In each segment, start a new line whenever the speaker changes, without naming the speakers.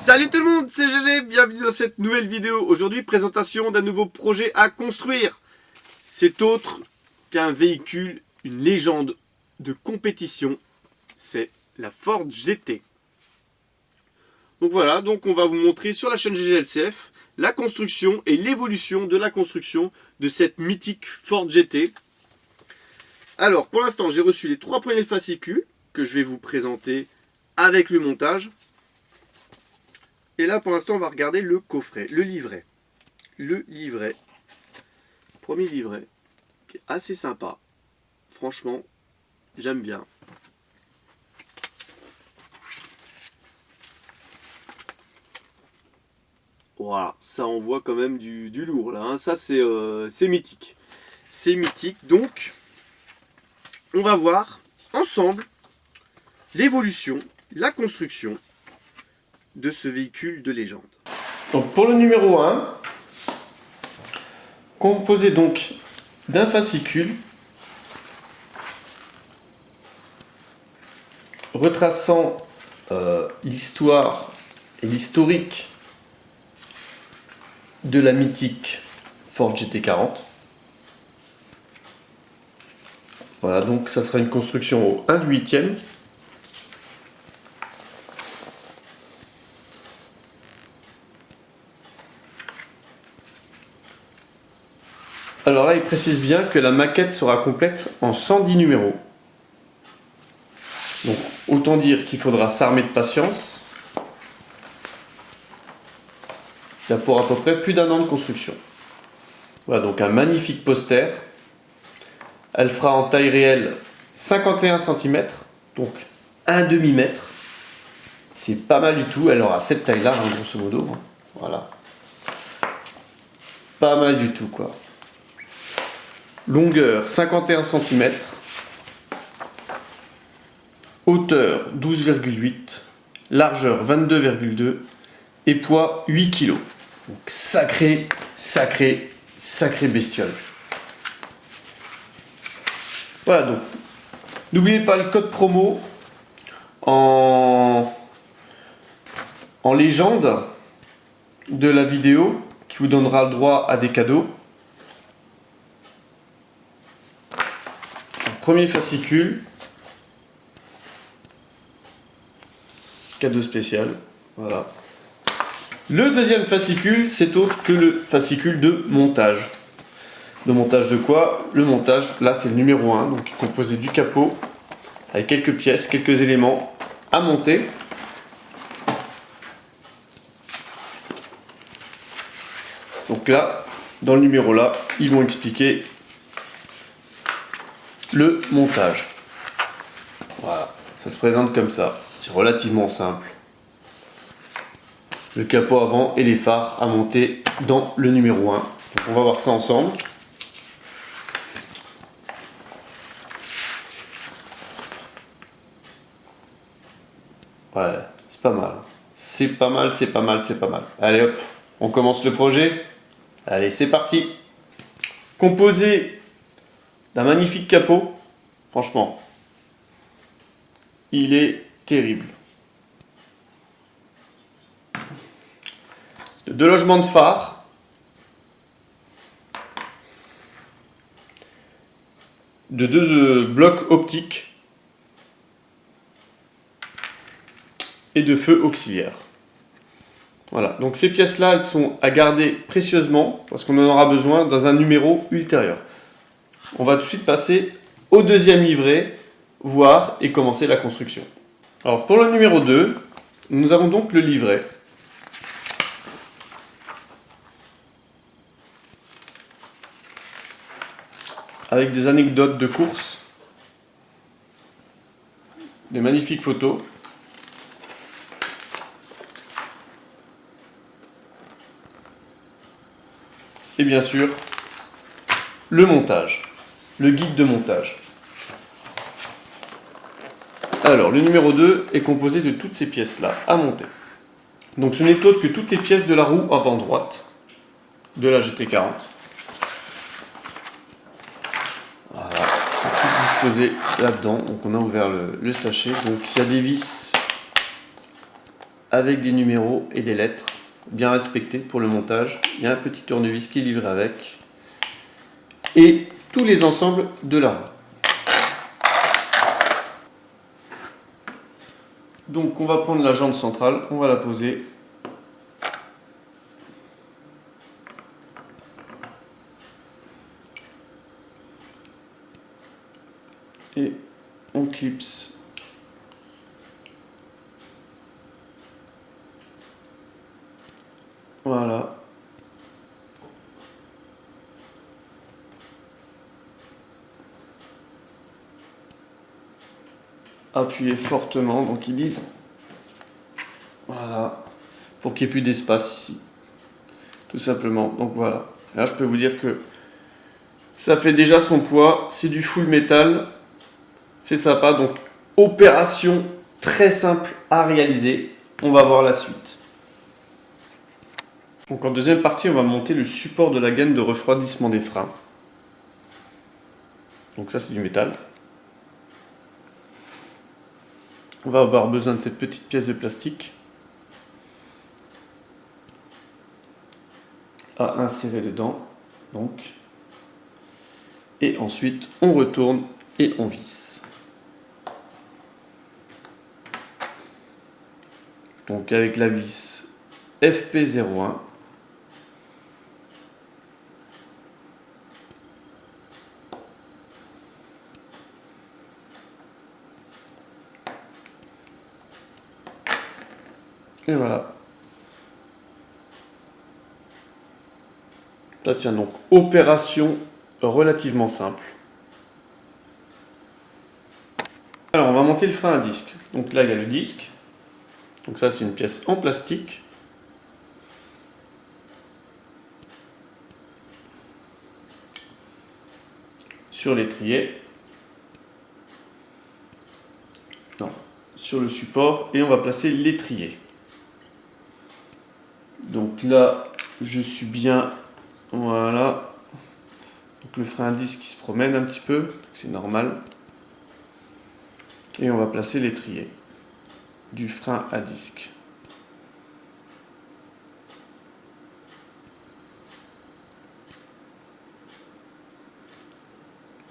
Salut tout le monde, c'est GG, bienvenue dans cette nouvelle vidéo. Aujourd'hui, présentation d'un nouveau projet à construire. C'est autre qu'un véhicule, une légende de compétition. C'est la Ford GT. Donc voilà, donc on va vous montrer sur la chaîne GGLCF la construction et l'évolution de la construction de cette mythique Ford GT. Alors, pour l'instant, j'ai reçu les 3 premiers fascicules que je vais vous présenter avec le montage. Et là, pour l'instant, on va regarder le coffret, le livret. Le livret. Premier livret, qui est assez sympa. Franchement, j'aime bien. Voilà, ça envoie quand même du lourd là. Hein. Ça, c'est mythique. C'est mythique. Donc, on va voir ensemble l'évolution, la construction de ce véhicule de légende. Donc pour le numéro 1, composé donc d'un fascicule retraçant l'histoire et l'historique de la mythique Ford GT40. Voilà, donc ça sera une construction au 1/8. Alors là, il précise bien que la maquette sera complète en 110 numéros. Donc, autant dire qu'il faudra s'armer de patience. Il y a pour à peu près plus d'1 an de construction. Voilà, donc un magnifique poster. Elle fera en taille réelle 51 cm, donc 1/2 mètre. C'est pas mal du tout. Elle aura cette taille-là, hein, grosso modo. Voilà. Pas mal du tout, quoi. Longueur 51 cm, hauteur 12,8, largeur 22,2 et poids 8 kg. Donc sacré bestiole. Voilà, donc n'oubliez pas le code promo en légende de la vidéo qui vous donnera le droit à des cadeaux. Premier fascicule, cadeau spécial, voilà. Le deuxième fascicule, c'est autre que le fascicule de montage. De montage de quoi? Le montage, là c'est le numéro 1, donc composé du capot, avec quelques pièces, quelques éléments à monter. Donc là, dans le numéro là, ils vont expliquer le montage. Voilà, ça se présente comme ça. C'est relativement simple. Le capot avant et les phares à monter dans le numéro 1. Donc on va voir ça ensemble. Ouais, c'est pas mal. C'est pas mal, c'est pas mal, c'est pas mal. Allez hop, on commence le projet. Allez, c'est parti. Composé d'un magnifique capot, franchement, il est terrible. De 2 logements de phare, de 2 blocs optiques et de feux auxiliaires. Voilà, donc ces pièces-là, elles sont à garder précieusement parce qu'on en aura besoin dans un numéro ultérieur. On va tout de suite passer au deuxième livret, voir et commencer la construction. Alors pour le numéro 2, nous avons donc le livret. Avec des anecdotes de course, des magnifiques photos. Et bien sûr, le montage. Le guide de montage. Alors, le numéro 2 est composé de toutes ces pièces-là à monter. Donc, ce n'est autre que toutes les pièces de la roue avant droite de la GT40. Voilà, elles sont toutes disposées là-dedans. Donc, on a ouvert le sachet. Donc, il y a des vis avec des numéros et des lettres bien respectés pour le montage. Il y a un petit tournevis qui est livré avec. Et tous les ensembles de la roue. Donc on va prendre la jante centrale, on va la poser. Et on clipse. Voilà. Appuyez fortement, donc ils disent. Voilà. Pour qu'il n'y ait plus d'espace ici. Tout simplement. Donc voilà. Là je peux vous dire que ça fait déjà son poids. C'est du full métal. C'est sympa. Donc opération très simple à réaliser. On va voir la suite. Donc en deuxième partie, on va monter le support de la gaine de refroidissement des freins. Donc ça c'est du métal. On va avoir besoin de cette petite pièce de plastique à insérer dedans. Donc. Et ensuite on retourne et on visse. Donc avec la vis FP01. Et voilà. Ça tient donc opération relativement simple. Alors on va monter le frein à disque. Donc là il y a le disque. Donc ça c'est une pièce en plastique. Sur l'étrier. Non, sur le support et on va placer l'étrier. Donc là je suis bien. Voilà. Donc le frein à disque qui se promène un petit peu, c'est normal. Et on va placer l'étrier du frein à disque.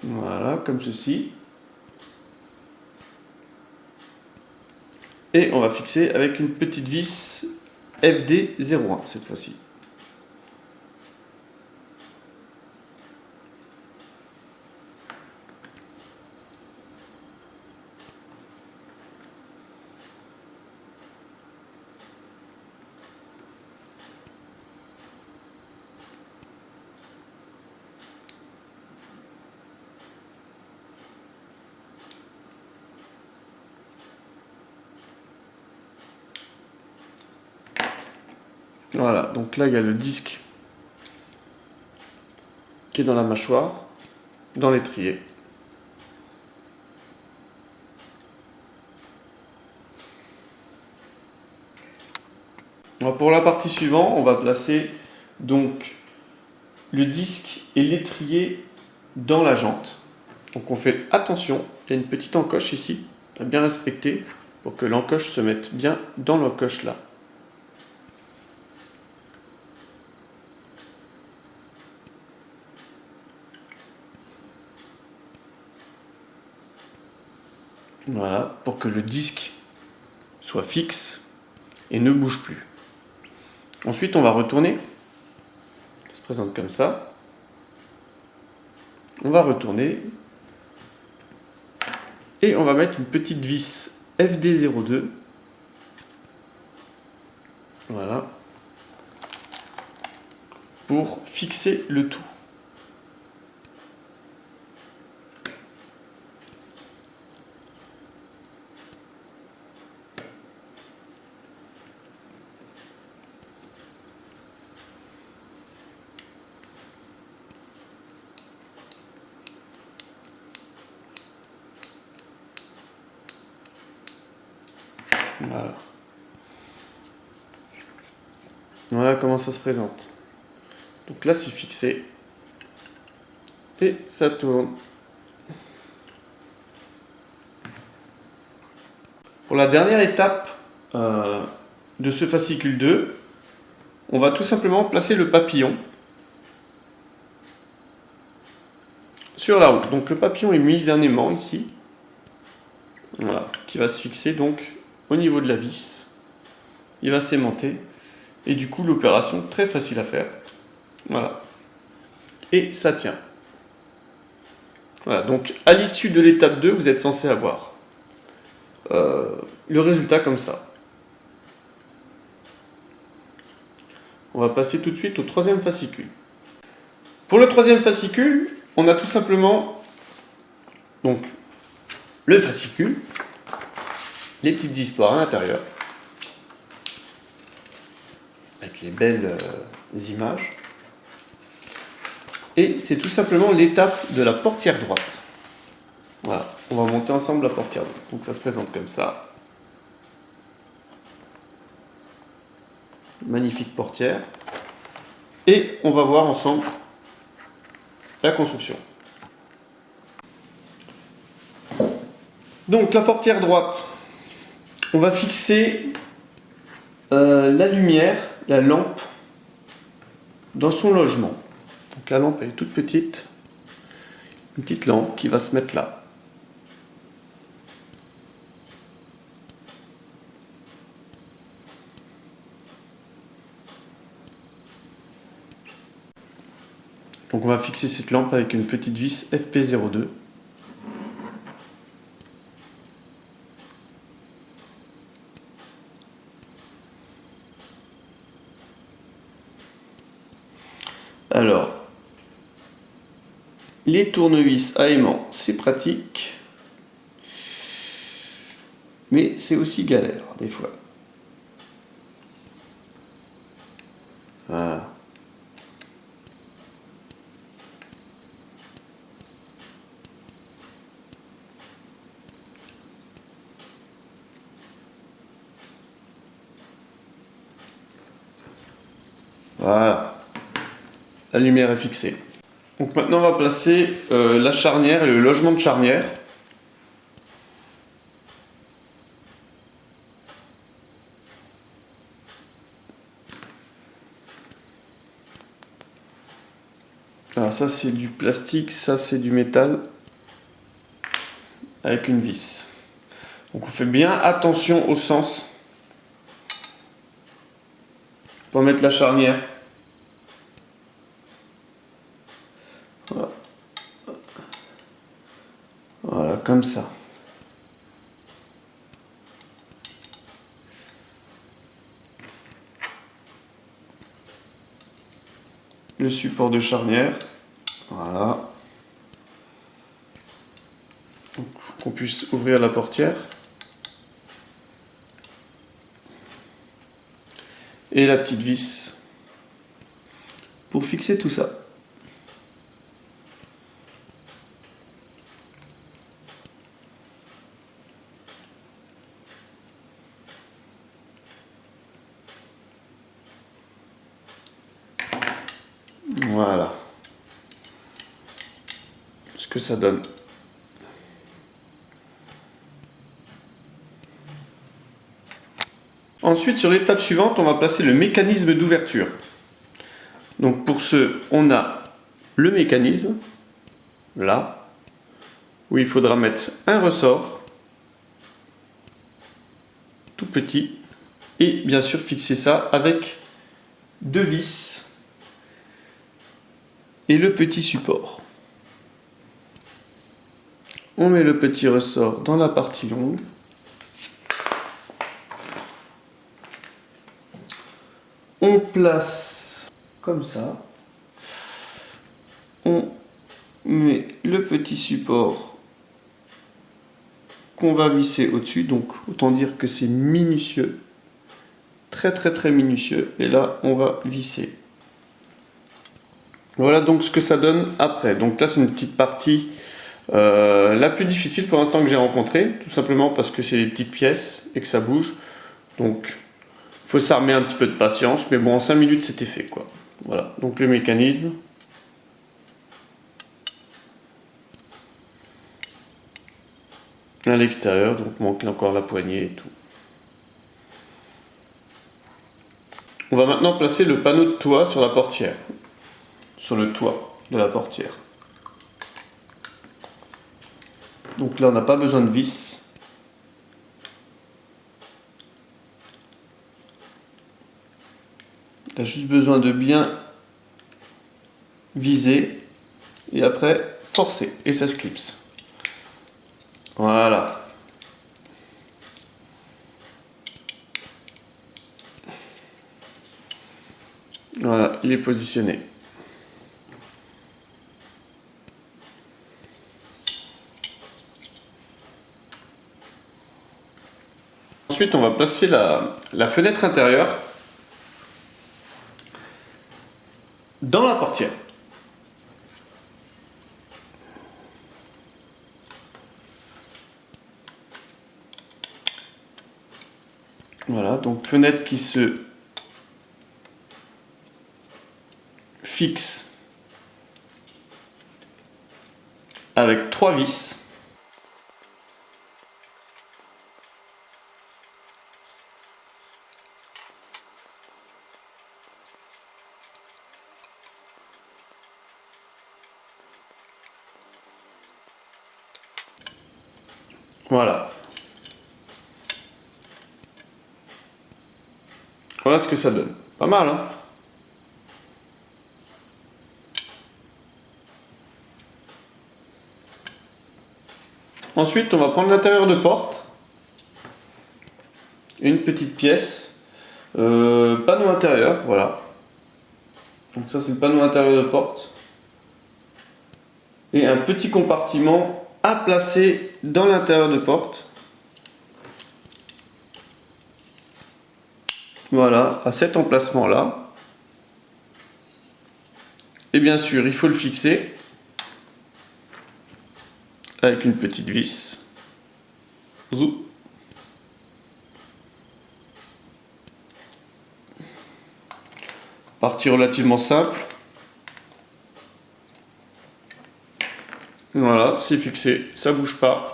Voilà, comme ceci. Et on va fixer avec une petite vis FD01 cette fois-ci. Voilà, donc là il y a le disque qui est dans la mâchoire, dans l'étrier. Pour la partie suivante, on va placer donc le disque et l'étrier dans la jante. Donc on fait attention, il y a une petite encoche ici, à bien respecter pour que l'encoche se mette bien dans l'encoche là. Voilà, pour que le disque soit fixe et ne bouge plus. Ensuite, on va retourner. Ça se présente comme ça. On va retourner. Et on va mettre une petite vis FD02. Voilà. Pour fixer le tout. Voilà. Voilà comment ça se présente. Donc là c'est fixé. Et ça tourne. Pour la dernière étape de ce fascicule 2, on va tout simplement placer le papillon sur la roue. Donc le papillon est mis d'un aimant ici, voilà, qui va se fixer donc au niveau de la vis. Il va s'aimanter et du coup l'opération très facile à faire. Voilà. Et ça tient. Voilà, donc à l'issue de l'étape 2, vous êtes censé avoir le résultat comme ça. On va passer tout de suite au troisième fascicule. Pour le troisième fascicule, on a tout simplement donc le fascicule, les petites histoires à l'intérieur, avec les belles images. Et c'est tout simplement l'étape de la portière droite. Voilà, on va monter ensemble la portière droite. Donc ça se présente comme ça. Magnifique portière. Et on va voir ensemble la construction. Donc la portière droite, on va fixer la lumière, la lampe, dans son logement. Donc la lampe elle est toute petite, une petite lampe qui va se mettre là. Donc on va fixer cette lampe avec une petite vis FP02. Alors, les tournevis à aimant, c'est pratique, mais c'est aussi galère des fois. Voilà. Voilà. La lumière est fixée. Donc maintenant on va placer la charnière et le logement de charnière. Alors ça c'est du plastique, ça c'est du métal avec une vis. Donc on fait bien attention au sens pour mettre la charnière. Voilà. Voilà, comme ça. Le support de charnière. Voilà. Donc, faut qu'on puisse ouvrir la portière. Et la petite vis pour fixer tout ça. Voilà ce que ça donne. Ensuite, sur l'étape suivante, on va placer le mécanisme d'ouverture. Donc pour ce, on a le mécanisme, là, où il faudra mettre un ressort, tout petit, et bien sûr fixer ça avec deux vis et le petit support. On met le petit ressort dans la partie longue. On place comme ça. On met le petit support qu'on va visser au-dessus. Donc autant dire que c'est minutieux. Très minutieux. Et là, on va visser. Voilà donc ce que ça donne après. Donc là, c'est une petite partie la plus difficile pour l'instant que j'ai rencontrée. Tout simplement parce que c'est des petites pièces et que ça bouge. Donc, il faut s'armer un petit peu de patience. Mais bon, en 5 minutes, c'était fait, quoi. Voilà. Donc le mécanisme. À l'extérieur. Donc, manque encore la poignée et tout. On va maintenant placer le panneau de toit sur la portière. Sur le toit de la portière. Donc là, on n'a pas besoin de vis. On a juste besoin de bien viser et après forcer et ça se clipse. Voilà. Voilà, il est positionné. Ensuite, on va placer la fenêtre intérieure dans la portière. Voilà, donc fenêtre qui se fixe avec 3 vis. Voilà. Voilà ce que ça donne. Pas mal, hein? Ensuite, on va prendre l'intérieur de porte. Une petite pièce. Panneau intérieur, voilà. Donc ça, c'est le panneau intérieur de porte. Et un petit compartiment à placer dans l'intérieur de porte. Voilà, à cet emplacement-là. Et bien sûr, il faut le fixer avec une petite vis. Zou. Partie relativement simple. Voilà, c'est fixé, ça bouge pas.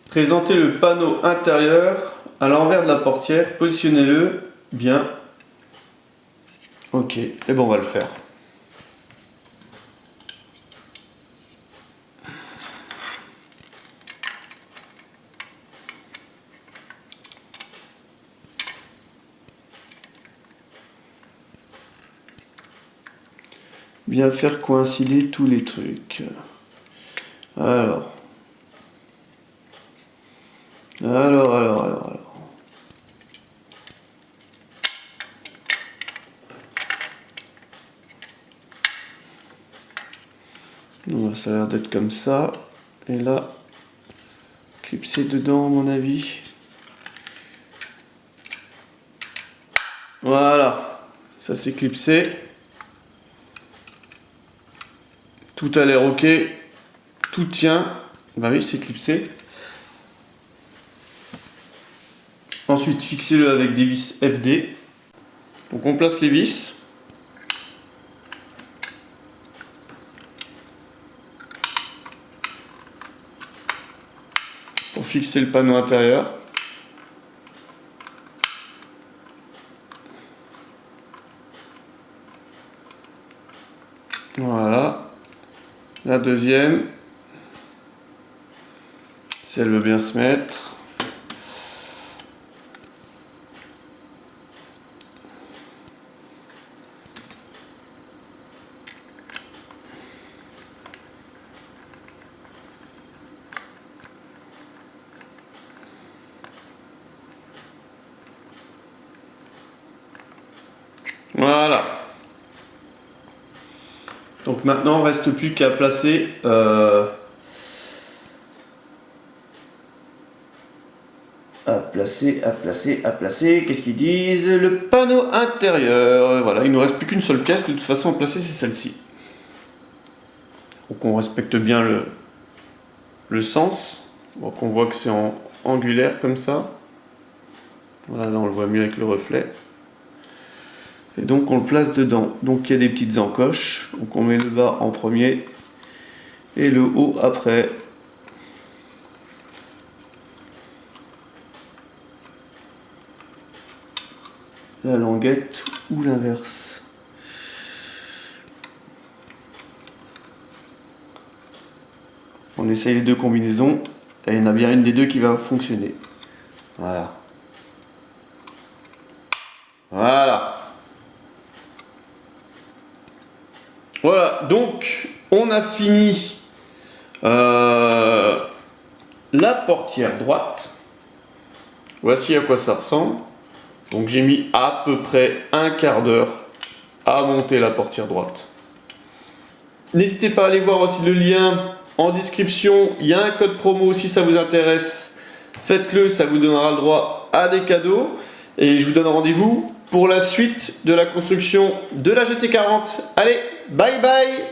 Présentez le panneau intérieur à l'envers de la portière, positionnez-le bien. Ok, et bon, on va le faire. Bien faire coïncider tous les trucs. Alors. Ça a l'air d'être comme ça. Et là, clipser dedans, à mon avis. Voilà. Ça s'est clipsé. Tout a l'air ok. Tout tient. Bah oui, c'est clipsé. Ensuite, fixez-le avec des vis FD. Donc on place les vis. Pour fixer le panneau intérieur. Voilà. La deuxième. Si elle veut bien se mettre. Voilà. Donc maintenant, il ne reste plus qu'à placer qu'est-ce qu'ils disent? Le panneau intérieur. Voilà, il ne nous reste plus qu'une seule pièce. De toute façon, à placer, c'est celle-ci. Donc on respecte bien le sens. Donc on voit que c'est en angulaire comme ça. Voilà, là on le voit mieux avec le reflet. Et donc on le place dedans. Donc il y a des petites encoches. Donc on met le bas en premier et le haut après. la languette ou l'inverse. On essaye les deux combinaisons et il y en a bien une des deux qui va fonctionner. Voilà. Voilà. Voilà, donc on a fini la portière droite. Voici à quoi ça ressemble. Donc j'ai mis à peu près un quart d'heure à monter la portière droite. N'hésitez pas à aller voir aussi le lien en description. Il y a un code promo si ça vous intéresse. Faites-le, ça vous donnera le droit à des cadeaux. Et je vous donne rendez-vous pour la suite de la construction de la GT40. Allez, bye bye!